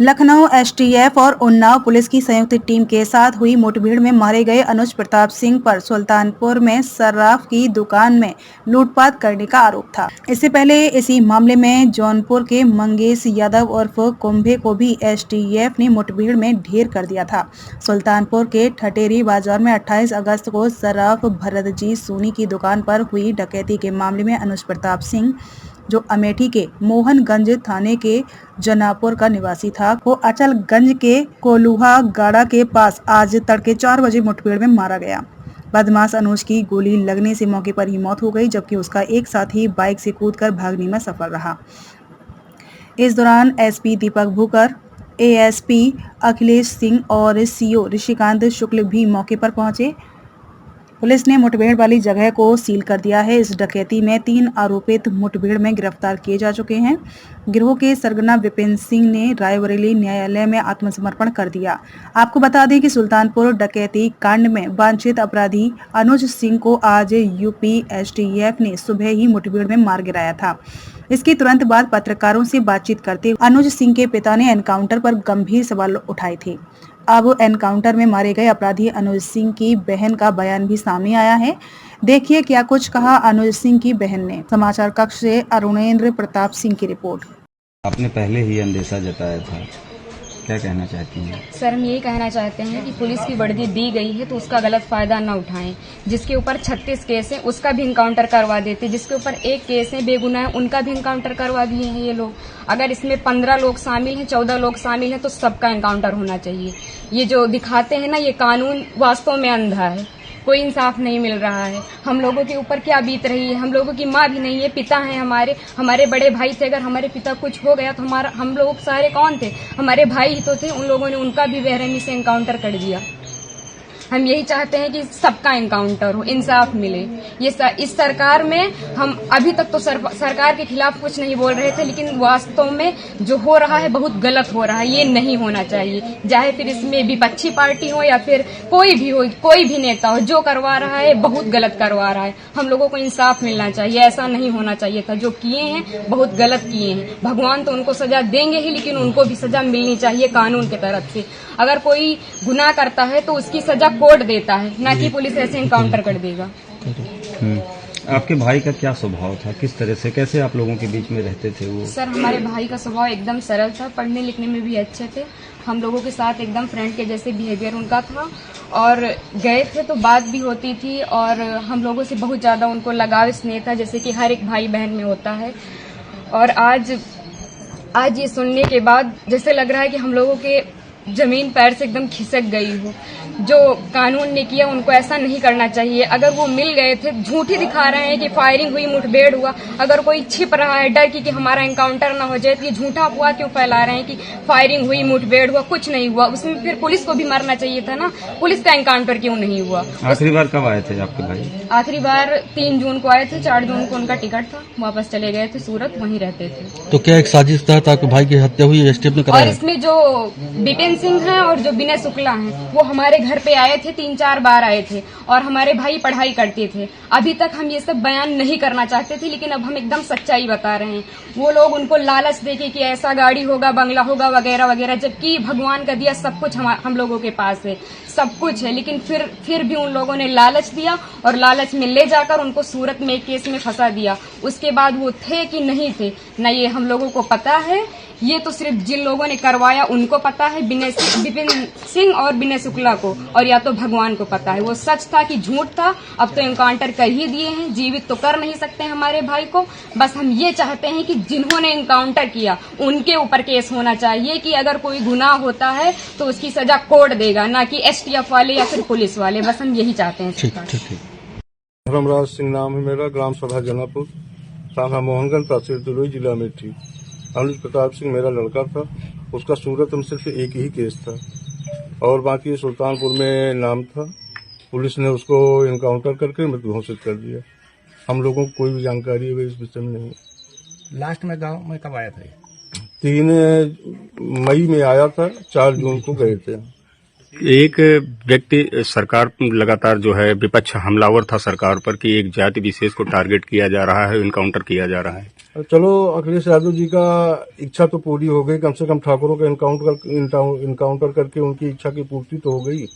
Lucknow STF और Unnao police की संयुक्त टीम के साथ हुई मुठभेड़ में मारे गए अनुज प्रताप सिंह पर सुल्तानपुर में सर्राफ की दुकान में लूटपाट करने का आरोप था। इससे पहले इसी मामले में जौनपुर के मंगेश यादव उर्फ कुंभे को भी एसटीएफ ने मुठभेड़ में ढेर कर दिया था। सुल्तानपुर के ठटेरी बाजार में 28 अगस्त को सर्राफ भरतजीत सोनी की दुकान पर हुई डकैती के मामले में अनुज प्रताप सिंह, जो अमेठी के मोहनगंज थाने के जनापुर का निवासी था, को अचलगंज के कोलुहा गाड़ा के पास आज तड़के 4 बजे मुठभेड़ में मारा गया। बदमाश अनुज की गोली लगने से मौके पर ही मौत हो गई, जबकि उसका एक साथी बाइक से कूदकर भागने में सफल रहा। इस दौरान एसपी दीपक भूकर, एएसपी अखिलेश सिंह और सीओ ऋषिकांत शुक्ल भी मौके पर पहुंचे। पुलिस ने मुठभेड़ वाली जगह को सील कर दिया है। इस डकैती में 3 आरोपित मुठभेड़ में गिरफ्तार किए जा चुके हैं। गिरोह के सरगना विपिन सिंह ने रायबरेली न्यायालय में आत्मसमर्पण कर दिया। आपको बता दें कि सुल्तानपुर डकैती कांड में वांछित अपराधी अनुज सिंह को आज यूपी एसटीएफ ने सुबह ही मुठभेड़ में मार गिराया था। इसके तुरंत बाद पत्रकारों से बातचीत करते हुए अनुज सिंह के पिता ने एनकाउंटर पर गंभीर सवाल उठाए थे। अब एनकाउंटर में मारे गए अपराधी अनुज सिंह की बहन का बयान भी सामने आया है। देखिए क्या कुछ कहा अनुज सिंह की बहन ने। समाचार कक्ष से अरुणेंद्र प्रताप सिंह की रिपोर्ट। आपने पहले ही अंदेशा जताया था, क्या कहना चाहती हैं? सर, हम यही कहना चाहते हैं कि पुलिस की वर्दी दी गई है तो उसका गलत फायदा न उठाएं। जिसके ऊपर 36 केस है उसका भी इनकाउंटर करवा देते, जिसके ऊपर 1 केस है बेगुनाह है उनका भी इनकाउंटर करवा दिए हैं ये लोग। अगर इसमें 15 लोग शामिल हैं, 14 लोग शामिल हैं तो सबका इनकाउंटर होना चाहिए। ये जो दिखाते हैं ना, ये कानून वास्तव में अंधा है, कोई इंसाफ नहीं मिल रहा है। हम लोगों के ऊपर क्या बीत रही है, हम लोगों की माँ भी नहीं है, पिता हैं हमारे बड़े भाई थे। अगर हमारे पिता कुछ हो गया तो हम लोग सारे कौन थे? हमारे भाई ही तो थे। उन लोगों ने उनका भी बेरहमी से एनकाउंटर कर दिया। हम यही चाहते हैं कि सबका एनकाउंटर हो, इंसाफ मिले। इस सरकार में हम अभी तक तो सरकार के खिलाफ कुछ नहीं बोल रहे थे, लेकिन वास्तव में जो हो रहा है बहुत गलत हो रहा है। ये नहीं होना चाहिए, चाहे फिर इसमें विपक्षी पार्टी हो या फिर कोई भी हो, कोई भी नेता हो, जो करवा रहा है बहुत गलत करवा रहा है। हम लोगों को इंसाफ मिलना चाहिए, ऐसा नहीं होना चाहिए था। जो किए हैं बहुत गलत किए हैं। भगवान तो उनको सजा देंगे ही, लेकिन उनको भी सजा मिलनी चाहिए कानून की तरफ से। अगर कोई गुनाह करता है तो उसकी सजा कोर्ट देता है, ना कि पुलिस ऐसे एनकाउंटर कर देगा। आपके भाई का क्या स्वभाव था, किस तरह से, कैसे आप लोगों के बीच में रहते थे वो? सर, हमारे भाई का स्वभाव एकदम सरल था, पढ़ने लिखने में भी अच्छे थे। हम लोगों के साथ एकदम फ्रेंड के जैसे बिहेवियर उनका था, और गए थे तो बात भी होती थी, और हम लोगों से बहुत ज्यादा उनको लगाव स्नेह था, जैसे कि हर एक भाई बहन में होता है। और आज ये सुनने के बाद जैसे लग रहा है कि हम लोगों के जमीन पैर से एकदम खिसक गई हो। जो कानून ने किया उनको ऐसा नहीं करना चाहिए। अगर वो मिल गए थे, झूठी दिखा रहे हैं कि फायरिंग हुई, मुठभेड़ हुआ। अगर कोई छिप रहा है डर की कि हमारा एनकाउंटर ना हो जाए, तो ये झूठा अफवाह क्यों फैला रहे हैं कि फायरिंग हुई, मुठभेड़ हुआ? कुछ नहीं हुआ। उसमें फिर पुलिस को भी मरना चाहिए था ना, पुलिस का एनकाउंटर क्यों नहीं हुआ? आखिरी बार कब आए थे आपके भाई? आखिरी बार 3 जून को आए थे, 4 जून को उनका टिकट था, वापस चले गए थे सूरत, वहीं रहते थे। तो क्या एक साजिश तहत आपके भाई की हत्या हुई, एसटीएफ ने कराया? और इसमें जो विपिन सिंह हैं और जो विनय शुक्ला हैं, वो हमारे घर पे आए थे, 3-4 बार आए थे, और हमारे भाई पढ़ाई करते थे। अभी तक हम ये सब बयान नहीं करना चाहते थे, लेकिन अब हम एकदम सच्चाई बता रहे हैं। वो लोग उनको लालच देके कि ऐसा गाड़ी होगा, बंगला होगा, वगैरह वगैरह, जबकि भगवान का दिया सब कुछ हम लोगों के पास है, सब कुछ है, लेकिन फिर भी उन लोगों ने लालच दिया, और लालच में ले जाकर उनको सूरत में एक केस में फंसा दिया। उसके बाद वो थे कि नहीं थे न ये हम लोगों को पता है। ये तो सिर्फ जिन लोगों ने करवाया उनको पता है, विपिन सिंह और विनय शुक्ला को, और या तो भगवान को पता है वो सच था कि झूठ था। अब तो एनकाउंटर कर ही दिए हैं, जीवित तो कर नहीं सकते हमारे भाई को। बस हम ये चाहते हैं कि जिन्होंने एनकाउंटर किया उनके ऊपर केस होना चाहिए, कि अगर कोई गुनाह होता है तो उसकी सजा कोर्ट देगा, ना कि एसटीएफ वाले या फिर पुलिस वाले। बस हम यही चाहते हैं। धर्मराज सिंह नाम है मेरा, ग्राम सभा जनापुर, थाना मोहनगंज, तहसील तुलई, जिला अमेठी। अनुज प्रताप सिंह मेरा लड़का था, उसका सूरत में सिर्फ एक ही केस था, और बाकी सुल्तानपुर में नाम था। पुलिस ने उसको इनकाउंटर करके मृत घोषित कर दिया। हम लोगों को कोई भी जानकारी इस विषय में नहीं। लास्ट में गांव में कब आया था? 3 मई में आया था, 4 जून को गए थे। एक व्यक्ति सरकार लगातार जो है विपक्ष हमलावर था सरकार पर कि एक जाति विशेष को टारगेट किया जा रहा है, इनकाउंटर किया जा रहा है। चलो अखिलेश यादव जी का इच्छा तो पूरी हो गई, कम से कम ठाकुरों का इनकाउंटर करके उनकी इच्छा की पूर्ति तो हो गई।